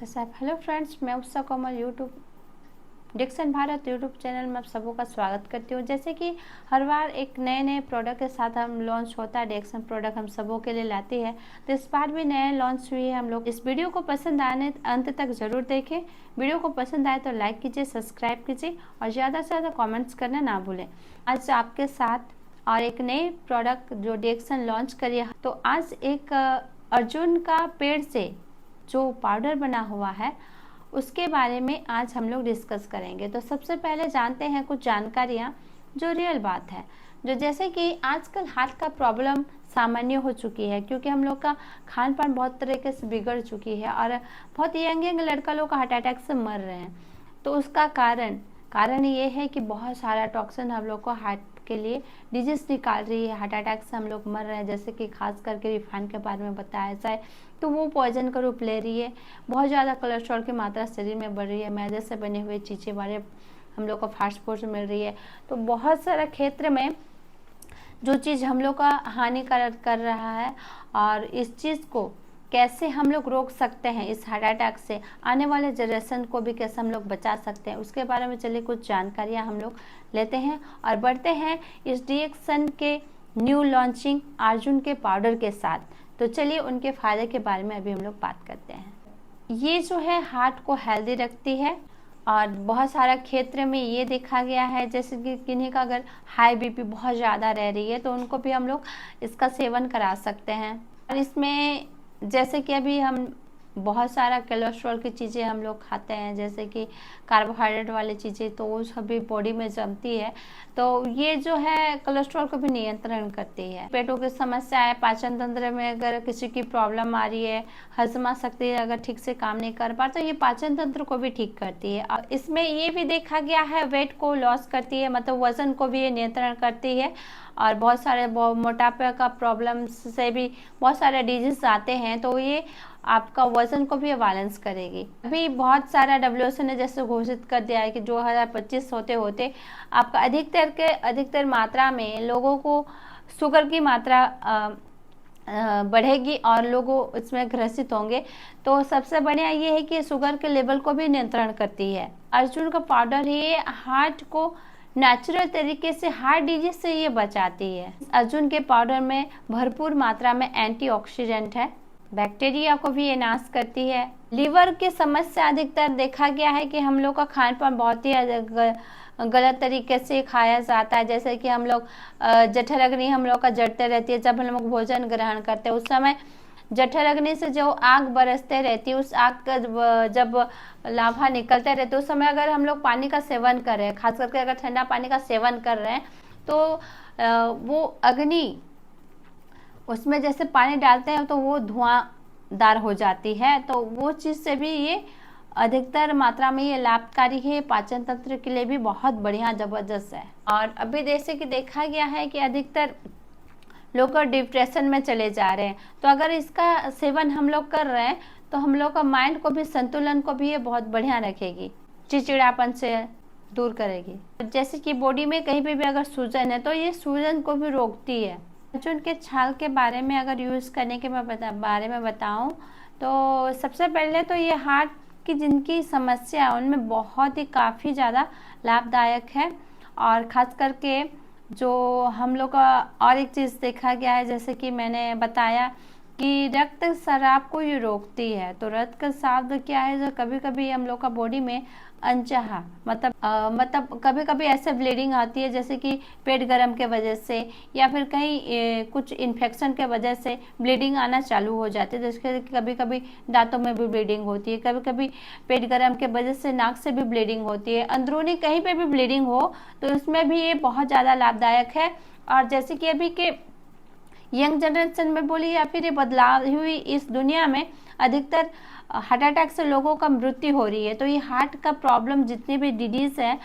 Hello friends, मैं Utsa Komal YouTube Dixon Bharat YouTube channel में आप सबों का स्वागत करती हूँ। जैसे कि हर बार एक नए नए प्रोडक्ट के साथ हम लॉन्च होता है, डिक्सन प्रोडक्ट हम सबों के लिए लाती है, तो इस बार भी नए लॉन्च हुई है। हम लोग इस वीडियो को पसंद आने अंत तक ज़रूर देखें। वीडियो को पसंद आए तो लाइक कीजिए, सब्सक्राइब कीजिए और ज़्यादा से ज़्यादा कॉमेंट्स करना ना भूलें। आज आपके साथ और एक नए प्रोडक्ट जो डिक्सन लॉन्च करिए, तो आज एक अर्जुन का पेड़ से जो पाउडर बना हुआ है उसके बारे में आज हम लोग डिस्कस करेंगे। तो सबसे पहले जानते हैं कुछ जानकारियाँ जो रियल बात है। जो जैसे कि आजकल हार्ट का प्रॉब्लम सामान्य हो चुकी है, क्योंकि हम लोग का खान पान बहुत तरीके से बिगड़ चुकी है और बहुत यंग लड़का लोग हार्ट अटैक से मर रहे हैं। तो उसका कारण ये है कि बहुत सारा टॉक्सिन हम लोग को हार्ट के लिए डिजीज निकाल रही है। हार्ट अटैक से हम लोग मर रहे हैं, जैसे कि खास करके रिफाइन के बारे में बताया जाए तो वो पॉइजन का रूप ले रही है। बहुत ज़्यादा कोलेस्ट्रॉल की मात्रा शरीर में बढ़ रही है। मैदे से बने हुए चीज़ें वाले हम लोग को फास्ट फूड मिल रही है। तो बहुत सारा क्षेत्र में जो चीज़ हम लोग का हानिकारक कर रहा है, और इस चीज़ को कैसे हम लोग रोक सकते हैं, इस हार्ट अटैक से आने वाले जनरेशन को भी कैसे हम लोग बचा सकते हैं, उसके बारे में चलिए कुछ जानकारियाँ हम लोग लेते हैं और बढ़ते हैं इस डिक्सन के न्यू लॉन्चिंग अर्जुन के पाउडर के साथ। तो चलिए उनके फ़ायदे के बारे में अभी हम लोग बात करते हैं। ये जो है हार्ट को हेल्दी रखती है और बहुत सारा क्षेत्र में ये देखा गया है, जैसे कि किन्हीं का अगर हाई बीपी बहुत ज़्यादा रह रही है तो उनको भी हम लोग इसका सेवन करा सकते हैं। और इसमें जैसे कि अभी हम बहुत सारा कोलेस्ट्रॉल की चीज़ें हम लोग खाते हैं, जैसे कि कार्बोहाइड्रेट वाली चीज़ें, तो वो सभी बॉडी में जमती है। तो ये जो है कोलेस्ट्रॉल को भी नियंत्रण करती है। पेटों की समस्या है, पाचन तंत्र में अगर किसी की प्रॉब्लम आ रही है, हजमा शक्ति अगर ठीक से काम नहीं कर पा, तो ये पाचन तंत्र को भी ठीक करती है। और इसमें ये भी देखा गया है वेट को लॉस करती है, मतलब वजन को भी ये नियंत्रण करती है। और बहुत सारे मोटापे का प्रॉब्लम से भी बहुत सारे डिजीज आते हैं, तो ये आपका वजन को भी बैलेंस करेगी। अभी बहुत सारा WHO ने जैसे घोषित कर दिया है कि 2025 होते होते आपका अधिकतर मात्रा में लोगों को शुगर की मात्रा बढ़ेगी और लोग इसमें ग्रसित होंगे। तो सबसे बढ़िया ये है कि शुगर के लेवल को भी नियंत्रण करती है। अर्जुन का पाउडर ही हार्ट को नेचुरल तरीके से हार्ट डिजीज से ये बचाती है। अर्जुन के पाउडर में भरपूर मात्रा में एंटीऑक्सीडेंट है, बैक्टीरिया को भी ये नाश करती है। लीवर की समस्या अधिकतर देखा गया है कि हम लोग का खान पान बहुत ही गलत तरीके से खाया जाता है, जैसे कि हम लोग जठराग्नि हम लोग का जड़ते रहती है। जब हम लोग भोजन ग्रहण करते हैं उस समय जठराग्नि से जो आग बरसते रहती है, उस आग का जब लाभा निकलते रहते उस समय अगर हम लोग पानी का सेवन कर रहे हैं, खास करके अगर ठंडा पानी का सेवन कर रहे हैं, तो वो अग्नि उसमें जैसे पानी डालते हैं तो वो धुआंधार हो जाती है। तो वो चीज़ से भी ये अधिकतर मात्रा में ये लाभकारी है। पाचन तंत्र के लिए भी बहुत बढ़िया ज़बरदस्त है। और अभी जैसे कि देखा गया है कि अधिकतर लोग डिप्रेशन में चले जा रहे हैं, तो अगर इसका सेवन हम लोग कर रहे हैं तो हम लोग का माइंड को भी, संतुलन को भी ये बहुत बढ़िया रखेगी, चिड़चिड़ापन से दूर करेगी। जैसे कि बॉडी में कहीं पे भी अगर सूजन है तो ये सूजन को भी रोकती है। अर्जुन के छाल के बारे में अगर यूज़ करने के बारे में बताऊं तो सबसे पहले तो ये हार्ट की जिनकी समस्या है उनमें बहुत ही काफ़ी ज़्यादा लाभदायक है। और ख़ास करके जो हम लोग का और एक चीज़ देखा गया है, जैसे कि मैंने बताया कि रक्त स्राव को ये रोकती है। तो रक्त स्राव क्या है, जो कभी कभी हम लोग का बॉडी में अनचाहा मतलब कभी कभी ऐसे ब्लीडिंग आती है, जैसे कि पेट गर्म के वजह से या फिर कहीं कुछ इन्फेक्शन के वजह से ब्लीडिंग आना चालू हो जाती है। जैसे कभी कभी दांतों में भी ब्लीडिंग होती है, कभी कभी पेट गर्म के वजह से नाक से भी ब्लीडिंग होती है, अंदरूनी कहीं पे भी ब्लीडिंग हो तो इसमें भी ये बहुत ज़्यादा लाभदायक है। और जैसे कि अभी के यंग जनरेशन में बोली या फिर ये बदलाव हुई इस दुनिया में अधिकतर हार्ट अटैक से लोगों का मृत्यु हो रही है। तो ये हार्ट का प्रॉब्लम जितने भी डिजीज है,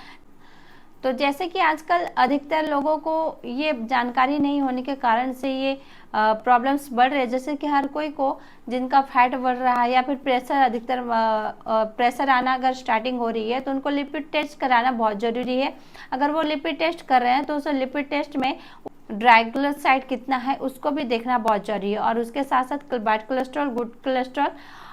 तो जैसे कि आजकल अधिकतर लोगों को ये जानकारी नहीं होने के कारण से ये प्रॉब्लम्स बढ़ रहे हैं। जैसे कि हर कोई को जिनका फैट बढ़ रहा है या फिर प्रेशर अधिकतर प्रेशर आना अगर स्टार्टिंग हो रही है तो उनको लिपिड टेस्ट कराना बहुत ज़रूरी है। अगर वो लिपिड टेस्ट कर रहे हैं तो उस लिपिड टेस्ट में ट्राइग्लिसराइड कितना है उसको भी देखना बहुत जरूरी है। और उसके साथ साथ बैड कोलेस्ट्रॉल, गुड कोलेस्ट्रॉल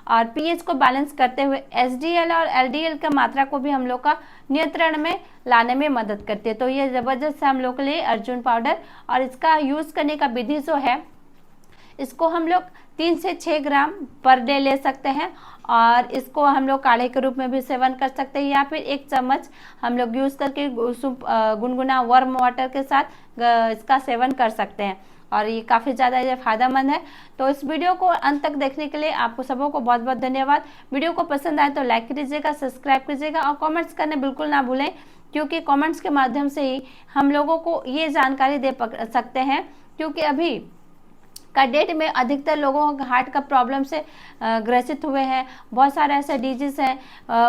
और पीएच को बैलेंस करते हुए एचडीएल और एलडीएल का मात्रा को भी हम लोग का नियंत्रण में लाने में मदद करती है। तो ये ज़बरदस्त है हम लोग के लिए अर्जुन पाउडर। और इसका यूज़ करने का विधि जो है, इसको हम लोग 3 से 6 ग्राम पर डे ले सकते हैं और इसको हम लोग काढ़े के रूप में भी सेवन कर सकते हैं, या फिर 1 चम्मच हम लोग यूज़ करके गुनगुना वार्म वाटर के साथ इसका सेवन कर सकते हैं और ये काफ़ी ज़्यादा ये फ़ायदेमंद है। तो इस वीडियो को अंत तक देखने के लिए आपको सबों को बहुत बहुत धन्यवाद। वीडियो को पसंद आए तो लाइक कीजिएगा, सब्सक्राइब कीजिएगा और कमेंट्स करने बिल्कुल ना भूलें, क्योंकि कमेंट्स के माध्यम से ही हम लोगों को ये जानकारी दे सकते हैं। क्योंकि अभी का डेट में अधिकतर लोगों को हार्ट का प्रॉब्लम से ग्रसित हुए हैं। बहुत सारे ऐसे डिजीज हैं,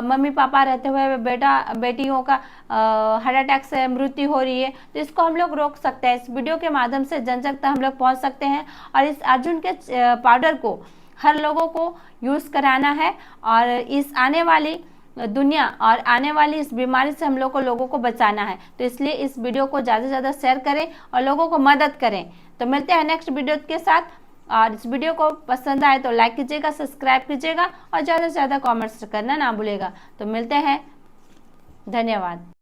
मम्मी पापा रहते हुए बेटा बेटियों का हार्ट अटैक से मृत्यु हो रही है। तो इसको हम लोग रोक सकते हैं, इस वीडियो के माध्यम से जन जन तक हम लोग पहुंच सकते हैं और इस अर्जुन के पाउडर को हर लोगों को यूज़ कराना है और इस आने वाली दुनिया और आने वाली इस बीमारी से हम लोगों को बचाना है। तो इसलिए इस वीडियो को ज़्यादा से ज़्यादा शेयर करें और लोगों को मदद करें। तो मिलते हैं नेक्स्ट वीडियो के साथ, और इस वीडियो को पसंद आए तो लाइक कीजिएगा, सब्सक्राइब कीजिएगा और ज़्यादा से ज़्यादा कमेंट्स करना ना भूलेगा। तो मिलते हैं, धन्यवाद।